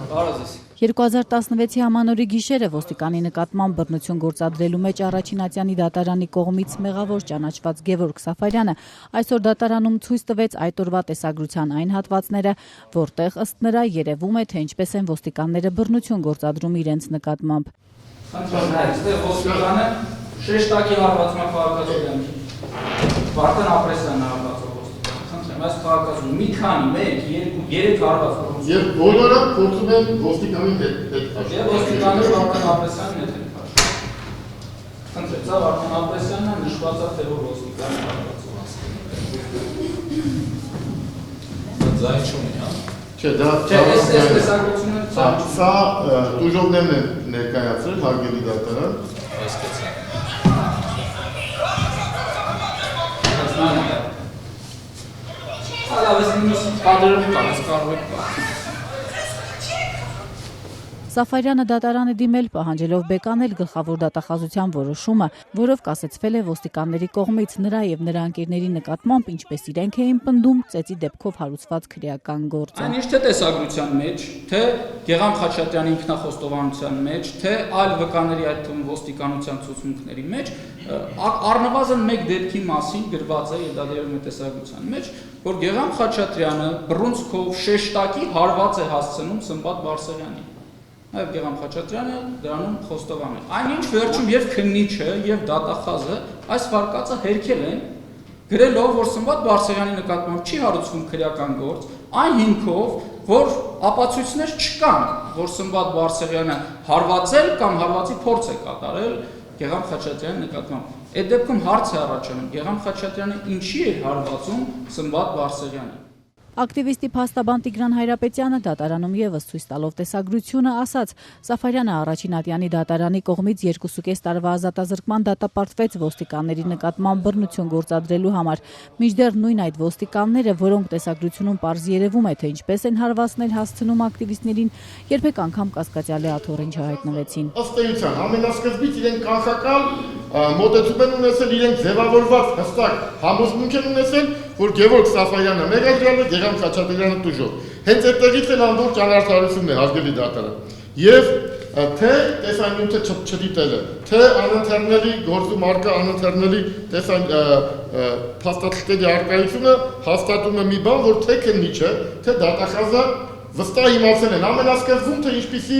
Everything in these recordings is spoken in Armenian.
2016-ի ամանորի գիշերը ոստիկանի նկատմամբ բռնություն գործադրելու մեջ Առաջինատյանի դատարանի կողմից մեղավոր ճանաչված Գևորգ Սաֆարյանը այսօր դատարանում ցույց տվեց այդ օրվա տեսագրության այն հատվածները, որտեղ ըստ նրա երևում է, թե ինչպես են ոստիկանները բռնություն գործադրում իրենց նկատմամբ։ Ոստիկանը շեշտակի հարվածման քաղաքացիական Վարդան Ապրեսյանն հարվածով ոստիկան։ Այս քաղաքացու մի քանի 1, 2, 3 հարված Եվ բոլորը փորձում են ոստիկանի հետ Եվ ոստիկանը Վարդան Ապրեսյանն հետ են քաշում։ Խնդրեց, Վարդան Ապրեսյանն նշված է, թե որ ոստիկանը հարվածով Ձայն չունի, հա։ Չէ, դա տեսագրությունը սա տուժողներն են ներկայացրել հարգելի դատարան։ Սաֆարյանը դատարանը դիմել պահանջելով բեկանել գլխավոր դատախազության որոշումը, որով կասեցվել է ոստիկանների կողմից նրա եւ նրա ընկերների նկատմամբ, ինչպես իրենք էին պնդում, ծեծի դեպքով հարուցված քրեական գործը։ Այն ինչ թե տեսագրության մեջ, թե Գեգամ Խաչատրյանի ինքնախոստովանության մեջ, թե այլ վկաների, այդ թվում ոստիկանության ցուցմունքների մեջ, առնվազն մեկ դեպքի մասին գրված է եւ դա դերում է տեսագրության մեջ, որ Գեգամ Խաչատրյանը բռունցքով շեշտակի հարված է հասցնում Սմբատ Բարսեղյանին։ Այլ Գեգամ Խաչատրյանը դրանում խոստովան է։ Այնինչ վերջում եւ քննիչը եւ դատախազը այս վարկածը հերքել են, գրելով, որ Սմբատ Բարսեղյանի նկատմամբ չի հարուցվում քրեական գործ, այն հիմքով, որ ապացույցներ չկան, որ Սմբատ Բարսեղյանը հարվածել կամ հարվածի փորձ է կատարել Գեգամ Խաչատրյանի նկատմամբ։ Այդ դեպքում հարց է առաջանում, Գեգամ Խաչատրյանը ինչի է հարվածում Սմբատ Բարսեղյանին։ Ակտիվիստի փաստաբան Տիգրան Հայրապետյանը դատարանում եւս ցույց տալով տեսագրությունը ասաց. Սաֆարյանը Առաջինատյանի դատարանի կողմից 2.5 տարվա ազատազրկման դատապարտվեց ոստիկանների նկատմամբ բռնություն գործադրելու համար, մինչդեռ նույն այդ ոստիկանները, որոնք տեսագրությունում պարզ երևում է, թե ինչպես են հարվածներ հասցնում ակտիվիստներին, երբեք անգամ կասկածյալի աթոռին չհայտնվեցին։ Ըստ էության, ամենասկզբից իրենք կանխական մոտեցում են ունեցել, իրենք ձևավորված հստակ համոզմունք են ունեցել, որ Գևորգ Սաֆարյանը մեղադրյալ է, Գեգամ Խաչատրյանը տուժող։ Հենց այդտեղից էլ ամբողջ անարդարությունն է հարգելի դատարան։ Եվ թե տեսանյութը չդիտելը, թե անընթեռնելի գործում առկա անընթեռնելի փաստաթղթերի առկայությունը հաստատում է մի բան, որ թե քննիչը, թե դատախազը վստահ իմացել են ամենասկզբում, թե ինչպիսի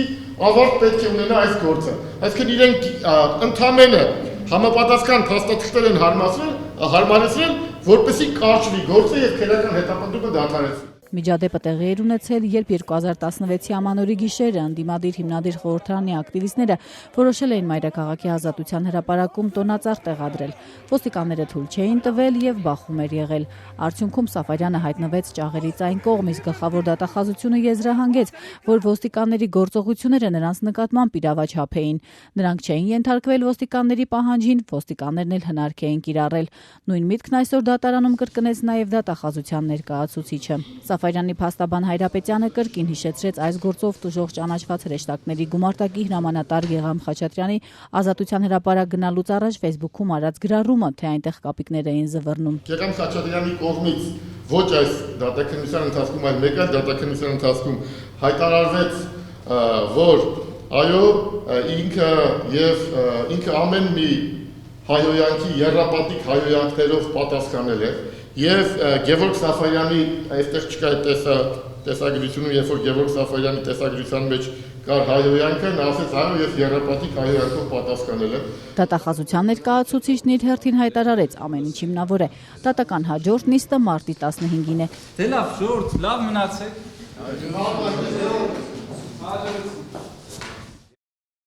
ավարտ պետք է ունենա այս գործը։ Այսինքն իրենք ընդամենը համապատասխան փաստաթղթեր են հարմարեցրել, որպեսզի կարճվի գործը եւ քրեական հետապնդումը դադարեցվի։ Միջադեպը տեղի էր ունեցել, երբ 2016-ի ամանորի գիշերը ընդդիմադիր հիմնադիր խորհրդարանի ակտիվիստները որոշել էին մայրաքաղաքի ազատության հրապարակում տոնածառ տեղադրել։ Ոստիկանները թույլ չէին տվել եւ բախում էր եղել։ Արդյունքում Սաֆարյանը հայտնվեց ճաղերից այն կողմ, իսկ գլխավոր դատախազությունը եզրահանգեց, որ ոստիկանների գործողությունները նրանց նկատմամբ իրավաչափ էին։ Նրանք չէին ենթարկվել ոստիկանների պահանջին, ոստիկաններն էլ հնարք էին կիրառել։ Նույն միտքն այսօր դատարանում կրկնեց նաեւ դատախազության ներկայացուցիչը։ Սաֆարյանի փաստաբան Հայրապետյանը կրկին հիշեցրեց այս գործով տուժող ճանաչված հրեշտակների գումարտակի հրամանատար Գեգամ Խաչատրյանի ազատության հրապարակ գնալուց առաջ Facebook-ում արած գրառումը, թե այնտեղ կապիկներ էին զվռնում։ Գեգամ Խաչատրյանի կողմից ոչ այս դատաքննության ընթացքում, այլ մեկ այլ դատաքննության ընթացքում հայտարարվեց, որ այո, ինքը ամեն մի հայհոյանքի եռապատիկ հայհոյանքներով պատասխանել է եւ Գևորգ Սաֆարյանի այստեղ չկա տեսագրությունում, երբ որ Գևորգ Սաֆարյանի տեսագրության մեջ կար հայհոյանքը, նա ասեց այո, ես եռապատիկ հայհոյանքով պատասխանել եմ։ Դատախազության ներկայացուցիչն իր հերթին հայտարարեց ամեն ինչ հիմնավոր է։ Դատական հաջորդ նիստը մարտի 15-ին է։ Դե լավ, ժողովուրդ, լավ մնացեք։